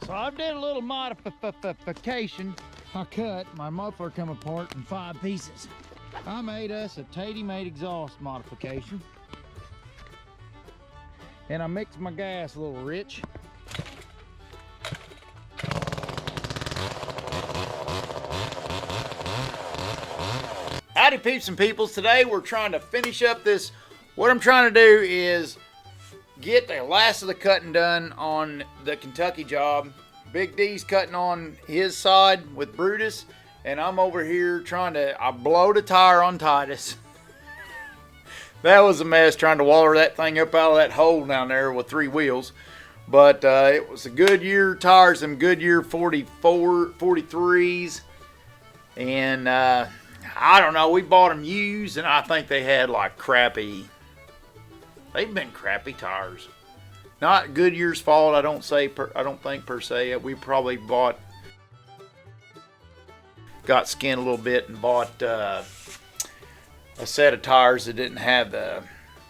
So I did a little modification. I cut my muffler come apart in 5 pieces. I made us a tailor-made exhaust modification. And I mixed my gas a little rich. Howdy peeps and peoples. Today we're trying to finish up this. What I'm trying to do is get the last of the cutting done on the Kentucky job. Big D's cutting on his side with Brutus, and I'm over here trying to, I blowed a tire on Titus. That was a mess trying to waller that thing up out of that hole down there with 3 wheels. But it was a Goodyear tires, some Goodyear 43s. And I don't know, we bought them used, and I think they had like crappy, they've been crappy tires. Not Goodyear's fault, I don't think per se. We probably got skinned a little bit and bought a set of tires that didn't have the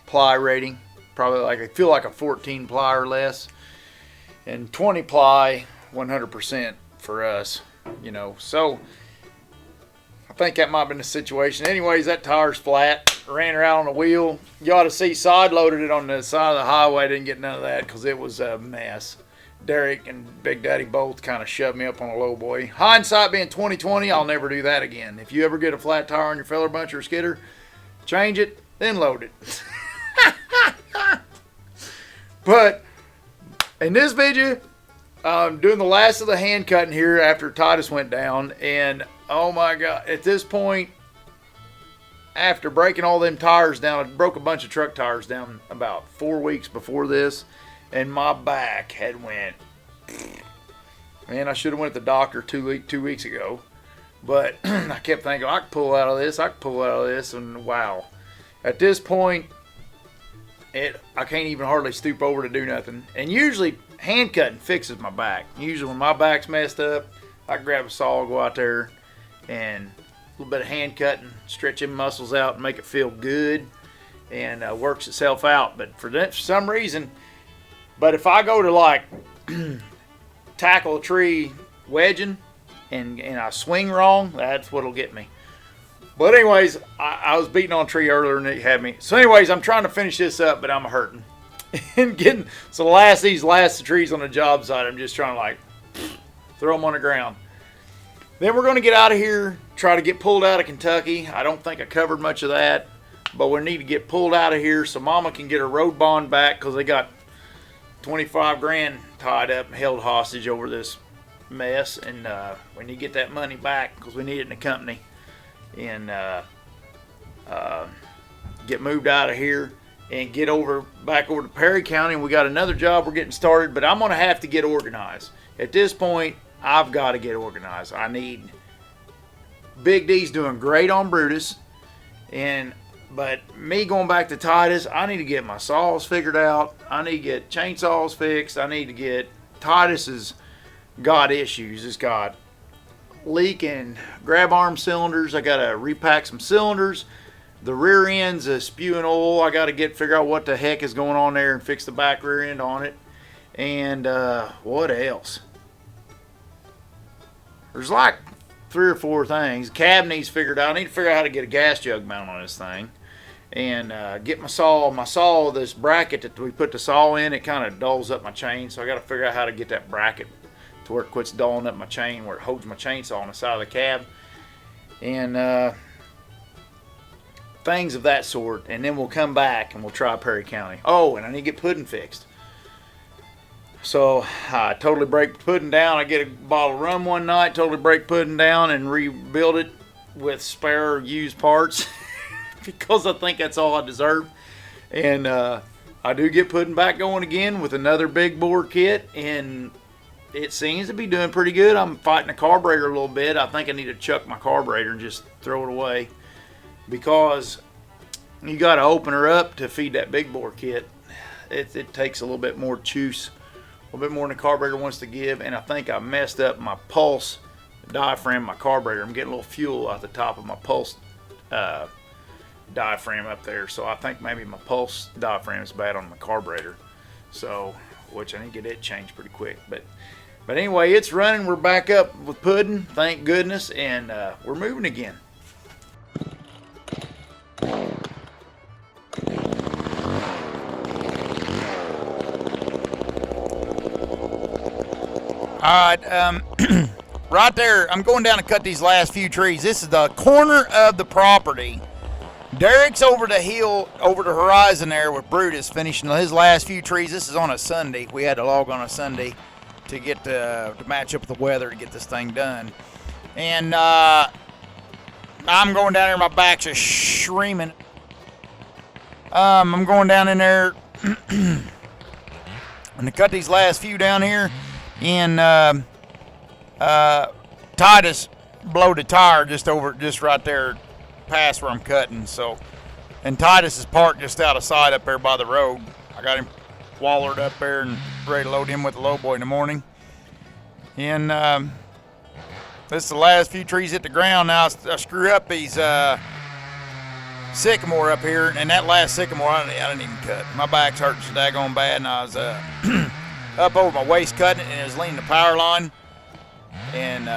ply rating. Probably like, I feel like a 14 ply or less. And 20 ply, 100% for us, you know. So I think that might have been the situation. Anyways, that tire's flat. Ran her out on the wheel. You ought to see side loaded it on the side of the highway. Didn't get none of that because it was a mess. Derek and Big Daddy both kind of shoved me up on a low boy. Hindsight being 2020, I'll never do that again. If you ever get a flat tire on your feller bunch or skidder, change it, then load it. But in this video, I'm doing the last of the hand cutting here after Titus went down, and oh my God, at this point, after breaking all them tires down, I broke a bunch of truck tires down about 4 weeks before this, and my back had went, man, I should have went to the doctor 2 weeks ago, but I kept thinking, I can pull out of this, and wow. At this point, I can't even hardly stoop over to do nothing. And usually, hand cutting fixes my back. Usually when my back's messed up, I can grab a saw, go out there, and a little bit of hand cutting, stretch them muscles out and make it feel good, and works itself out. But for some reason, but if I go to like tackle a tree wedging and I swing wrong, that's what'll get me. But anyways, I was beating on a tree earlier and it had me. So anyways, I'm trying to finish this up, but I'm hurting. And getting, so these last trees on the job site, I'm just trying to like throw them on the ground. Then we're going to get out of here, try to get pulled out of Kentucky. I don't think I covered much of that, but we need to get pulled out of here so Mama can get her road bond back because they got 25 grand tied up and held hostage over this mess. And we need to get that money back because we need it in the company. And get moved out of here and get back over to Perry County. And we got another job we're getting started, but I'm going to have to get organized. At this point, I've got to get organized. I need, Big D's doing great on Brutus, but me going back to Titus, I need to get my saws figured out. I need to get chainsaws fixed. I need to get, Titus has got issues. It's got leaking grab arm cylinders. I got to repack some cylinders. The rear end's spewing oil. I got to figure out what the heck is going on there and fix the back rear end on it. And what else? There's like 3 or 4 things. Cab needs figured out. I need to figure out how to get a gas jug mount on this thing. And get my saw, this bracket that we put the saw in, it kind of dulls up my chain. So I got to figure out how to get that bracket to where it quits dulling up my chain, where it holds my chainsaw on the side of the cab. And things of that sort. And then we'll come back and we'll try Perry County. Oh, and I need to get pudding fixed. So I totally break pudding down. I get a bottle of rum one night, totally break pudding down and rebuild it with spare used parts because I think that's all I deserve. And I do get pudding back going again with another big bore kit, and it seems to be doing pretty good. I'm fighting the carburetor a little bit. I think I need to chuck my carburetor and just throw it away because you got to open her up to feed that big bore kit. It takes a little bit more juice, a little bit more than the carburetor wants to give, and I think I messed up my pulse diaphragm, my carburetor. I'm getting a little fuel out the top of my pulse diaphragm up there, so I think maybe my pulse diaphragm is bad on my carburetor. So, which I need to get it changed pretty quick. But But anyway, it's running. We're back up with pudding, thank goodness, and we're moving again. All right, right there, I'm going down to cut these last few trees. This is the corner of the property. Derek's over the hill, over the horizon there with Brutus, finishing his last few trees. This is on a Sunday. We had to log on a Sunday to get to match up with the weather to get this thing done. And I'm going down there, my back's just screaming. I'm going down in there and to cut these last few down here. And Titus blowed a tire just right there past where I'm cutting. So, and Titus is parked just out of sight up there by the road. I got him wallered up there and ready to load him with the low boy in the morning. And this is the last few trees hit the ground. Now I screw up these sycamore up here, and that last sycamore I didn't even cut. My back's hurting so daggone bad, and I was up over my waist cutting it, and it was leaning the power line, and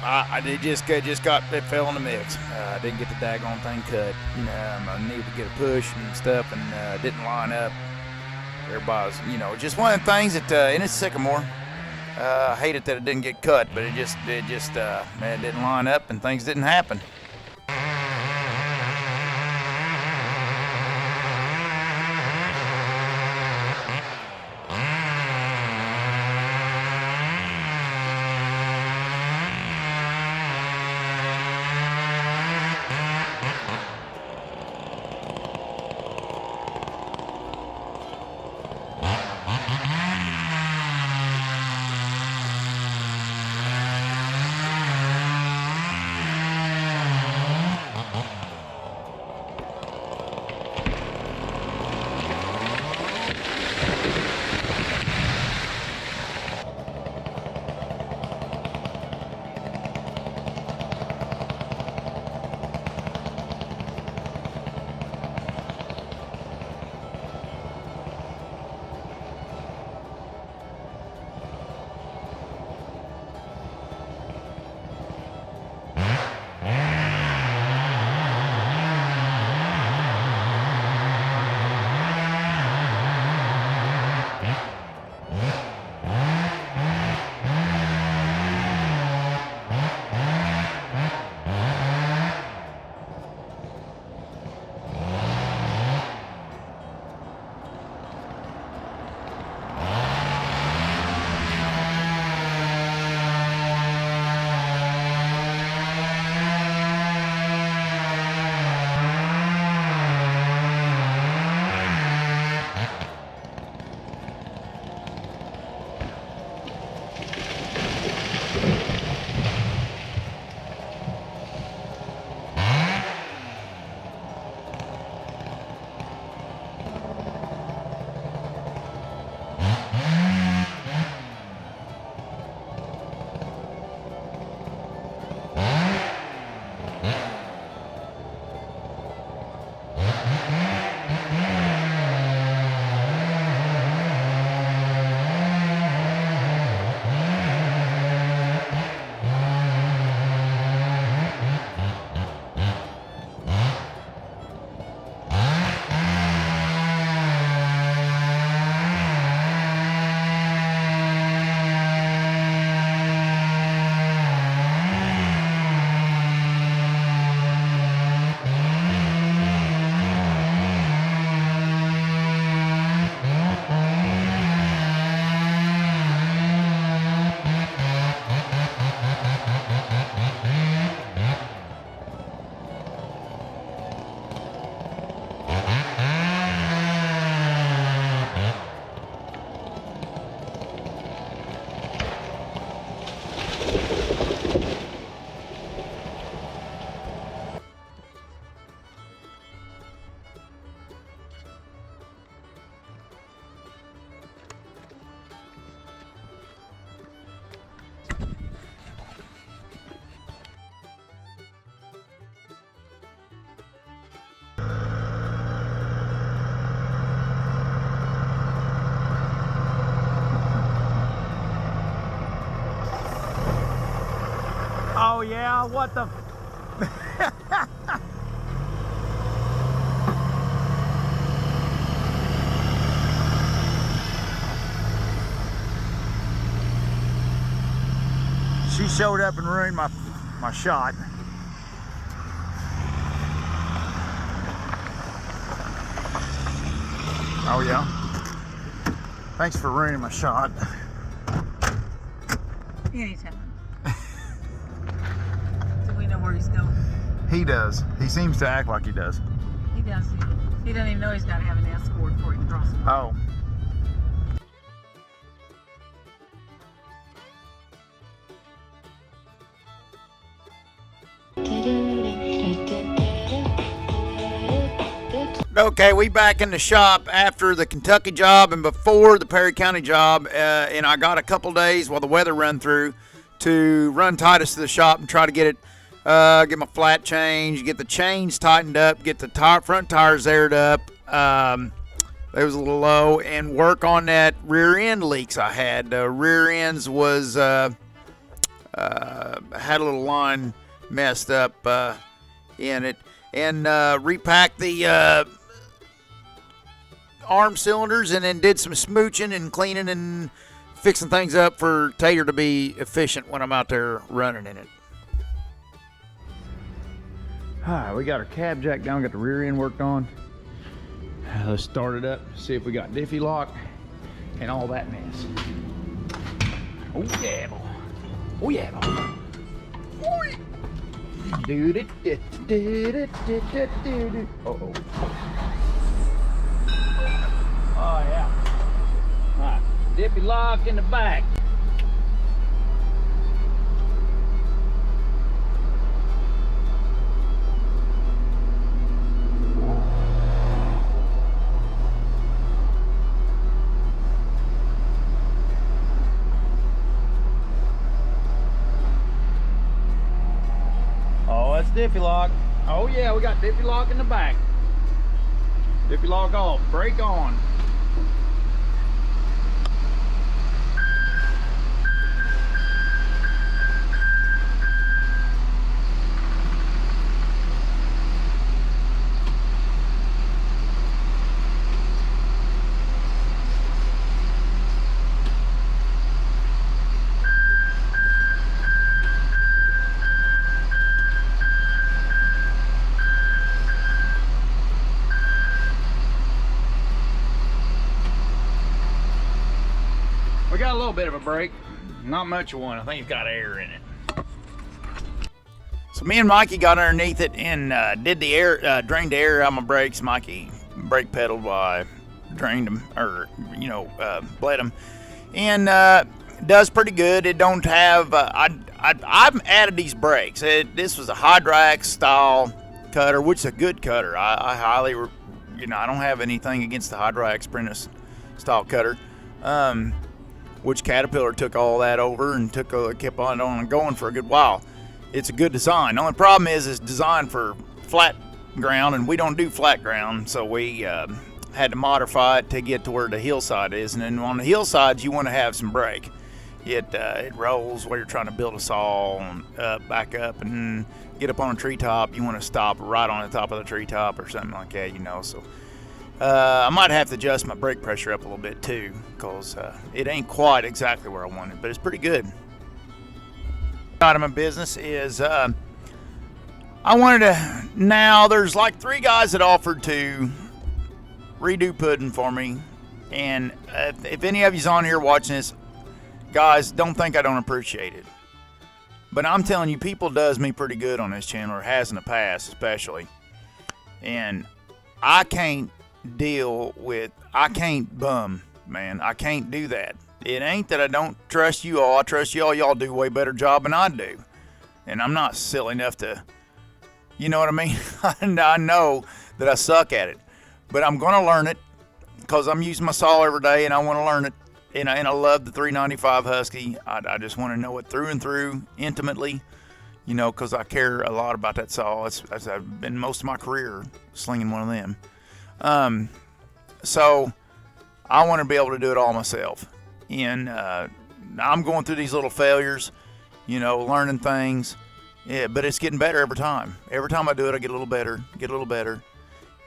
it fell in the mix. I didn't get the daggone thing cut. I needed to get a push and stuff, and didn't line up. Everybody's, just one of the things that in its sycamore. I hate it that it didn't get cut, but it didn't line up and things didn't happen. Oh yeah, what the? She showed up and ruined my shot. Oh yeah. Thanks for ruining my shot. Anytime. Do we know where he's going? He does. He seems to act like he does. He does. He doesn't even know he's got to have an escort before he can cross the road. Oh. Okay, we back in the shop after the Kentucky job and before the Perry County job, and I got a couple days while the weather run through to run Titus to the shop and try to get it, get my flat changed, get the chains tightened up, get the front tires aired up. They was a little low, and work on that rear end leaks I had. The rear ends was had a little line messed up in it, and repacked the arm cylinders, and then did some smooching and cleaning and fixing things up for Tater to be efficient when I'm out there running in it. Alright, we got our cab jack down, got the rear end worked on. Let's start it up, see if we got diffie lock and all that mess. Oh yeah, boy. Oh yeah, boy. Uh-oh. Oh yeah. Alright, diffie lock in the back. Oh, that's diffie lock. Oh yeah, we got diffie lock in the back. Diffie lock off, brake on. We got a little bit of a brake, not much of one. I think it's got air in it. So me and Mikey got underneath it and did the air, drained the air out of my brakes. Mikey brake pedaled while I drained them, or bled them, and does pretty good. It don't have. I've added these brakes. This was a Hydrax style cutter, which is a good cutter. I highly, I don't have anything against the Hydrax Apprentice style cutter. Which Caterpillar took all that over and kept on going for a good while. It's a good design. The only problem is it's designed for flat ground, and we don't do flat ground, so we had to modify it to get to where the hillside is. And then on the hillsides, you want to have some brake. It rolls while you're trying to build a saw and back up and get up on a treetop. You want to stop right on the top of the treetop or something like that, So I might have to adjust my brake pressure up a little bit too, because it ain't quite exactly where I want it, but it's pretty good. Out of my business is I wanted to. Now there's like 3 guys that offered to redo pudding for me, and if any of you's on here watching this, guys, don't think I don't appreciate it, but I'm telling you, people does me pretty good on this channel, or has in the past especially, and I can't bum, man. I can't do that. It ain't that I don't trust you all. I trust you all. Y'all do a way better job than I do. And I'm not silly enough to, you know what I mean? I know that I suck at it. But I'm going to learn it because I'm using my saw every day and I want to learn it. And I love the 395 Husky. I just want to know it through and through intimately, because I care a lot about that saw. I've been most of my career slinging one of them. So I want to be able to do it all myself, and I'm going through these little failures, learning things, Yeah, but it's getting better every time. Every time I do it, I get a little better,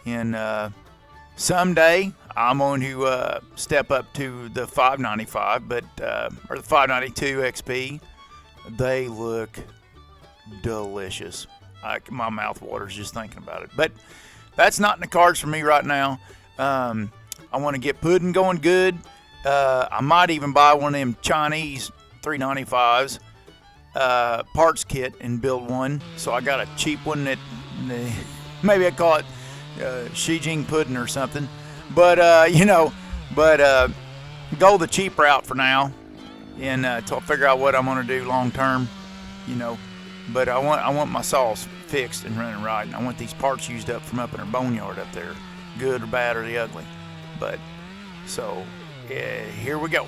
And someday I'm going to step up to the 595, or the 592 XP. They look delicious. My mouth waters just thinking about it. But that's not in the cards for me right now. I want to get pudding going good. I might even buy one of them Chinese 395s parts kit and build one. So I got a cheap one that maybe I'd call it Xi Jinping pudding or something. But go the cheap route for now, and till I figure out what I'm gonna do long term. But I want my saws fixed and running right, and I want these parts used up from up in our boneyard up there, good or bad or the ugly. But so yeah, here we go.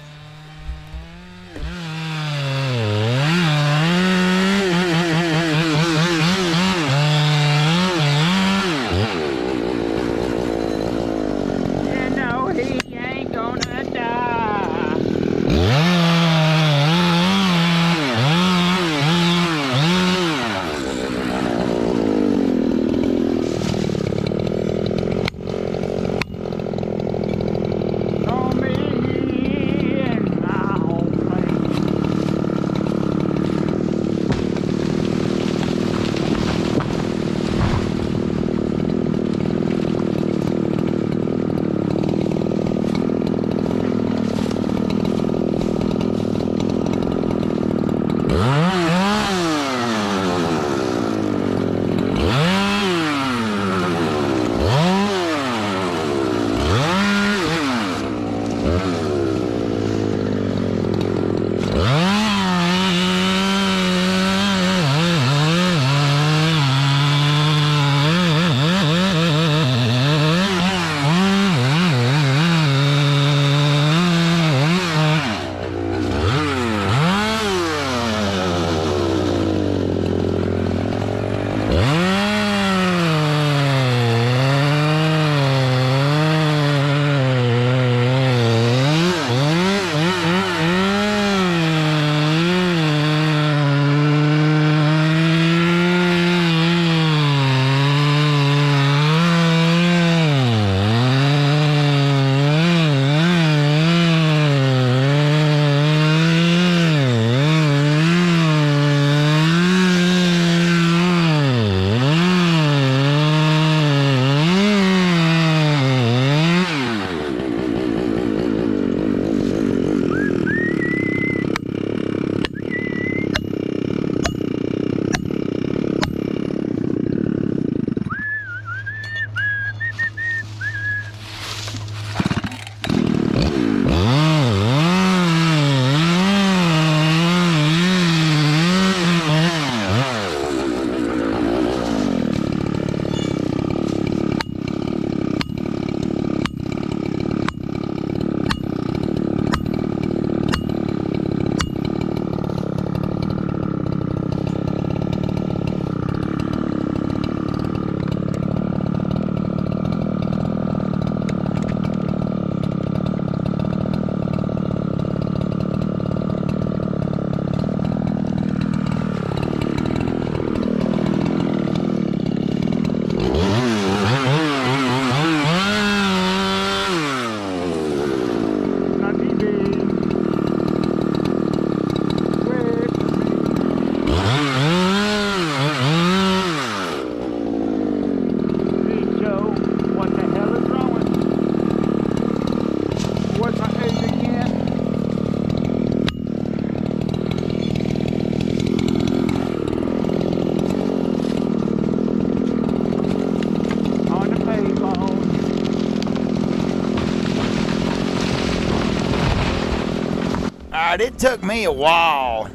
It took me a while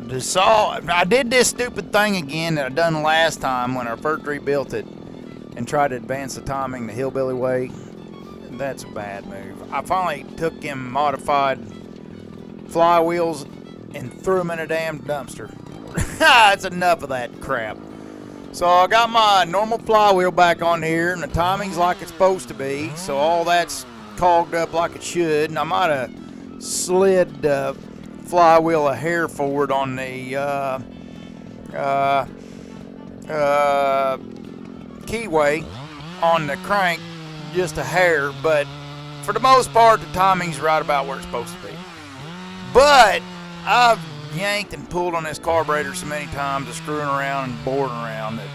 to solve. I did this stupid thing again that I done last time when I first rebuilt it and tried to advance the timing the hillbilly way. That's a bad move. I finally took him modified flywheels and threw them in a damn dumpster. That's enough of that crap. So I got my normal flywheel back on here, and the timing's like it's supposed to be. So all that's cogged up like it should, and I might have slid the flywheel a hair forward on the keyway on the crank, just a hair, but for the most part, the timing's right about where it's supposed to be. But I've yanked and pulled on this carburetor so many times, just screwing around and boring around, that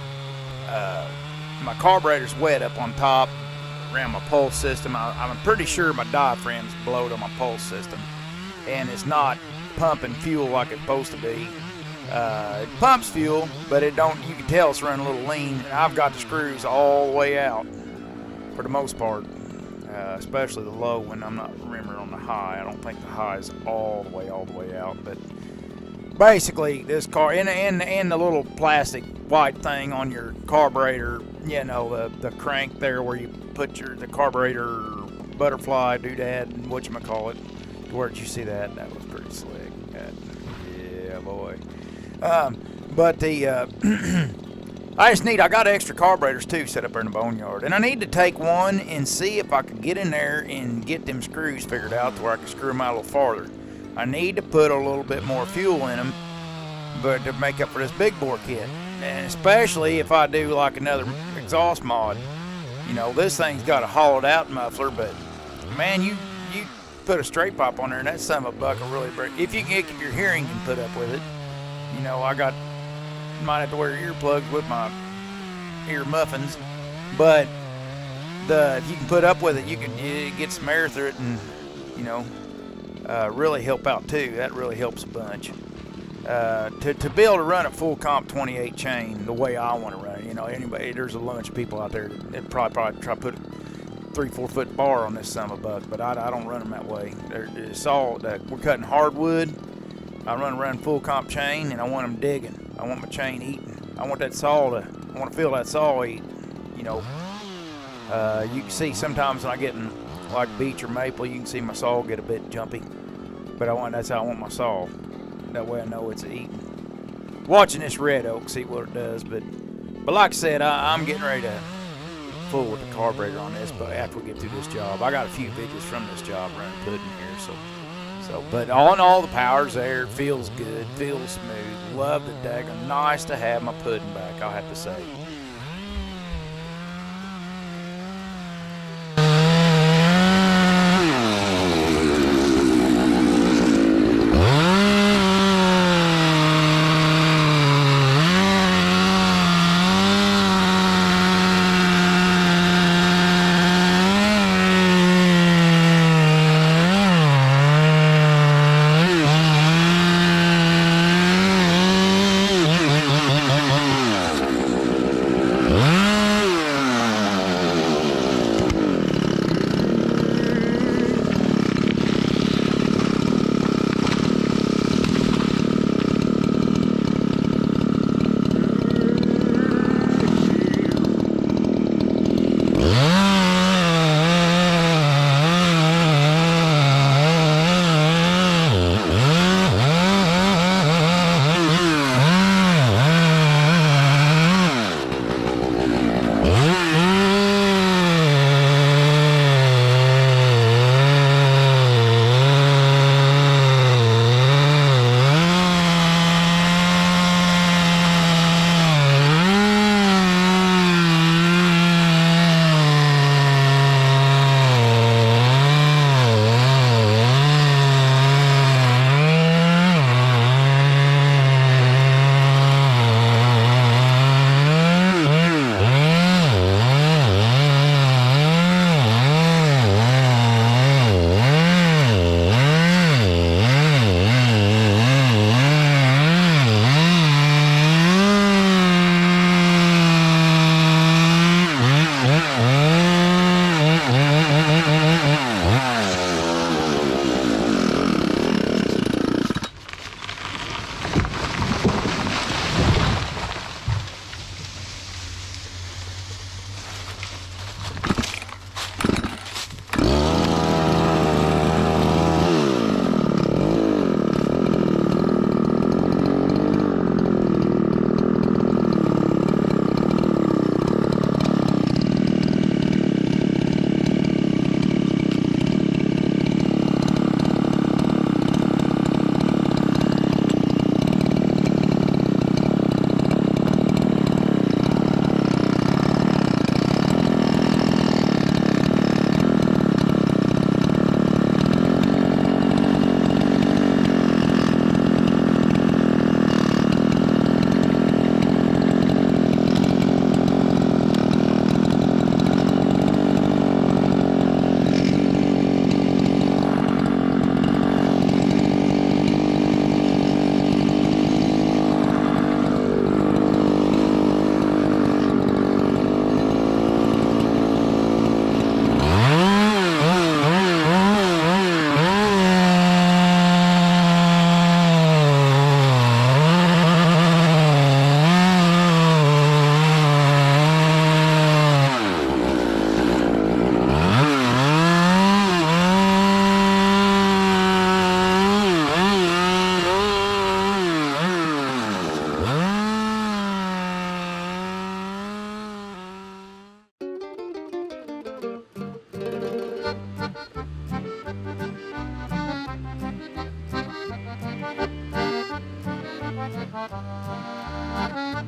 my carburetor's wet up on top around my pulse system. I'm pretty sure my diaphragm's blowed on my pulse system, and it's not pumping fuel like it's supposed to be. It pumps fuel, but it don't. You can tell it's running a little lean. And I've got the screws all the way out for the most part, especially the low when I'm not remembering on the high. I don't think the high is all the way out. But basically, this car and the little plastic white thing on your carburetor, you know, the crank there where you put the carburetor butterfly doodad and whatchamacallit. Where'd you see that? That was pretty slick. Yeah, boy. But the I got extra carburetors too set up there in the boneyard, and I need to take one and see if I can get in there and get them screws figured out to where I can screw them out a little farther. I need to put a little bit more fuel in them, but to make up for this big bore kit, and especially if I do like another exhaust mod. You know, this thing's got a hollowed out muffler, but man, you put a straight pipe on there, and that son of a buck will really break. If your hearing can put up with it. You know, might have to wear earplugs with my ear muffins, but if you can put up with it, you can get some air through it, and you know, really help out too. That really helps a bunch. To be able to run a full comp 28 chain the way I want to run it, you know, there's a bunch of people out there that probably try to put a 3-4 foot bar on this son of a buck, but I don't run them that way. We're cutting hardwood. I run full comp chain, and I want them digging. I want my chain eating. I want to feel that saw eat. You know, you can see sometimes when I get in like beech or maple, you can see my saw get a bit jumpy. But that's how I want my saw. That way I know it's eating. Watching this red oak, see what it does. But like I said, I'm getting ready to fool with the carburetor on this. But after we get through this job, I got a few videos from this job running pudding here, so. But all in all, the power's there. Feels good. Feels smooth. Love the daggone. Nice to have my pudding back, I'll have to say.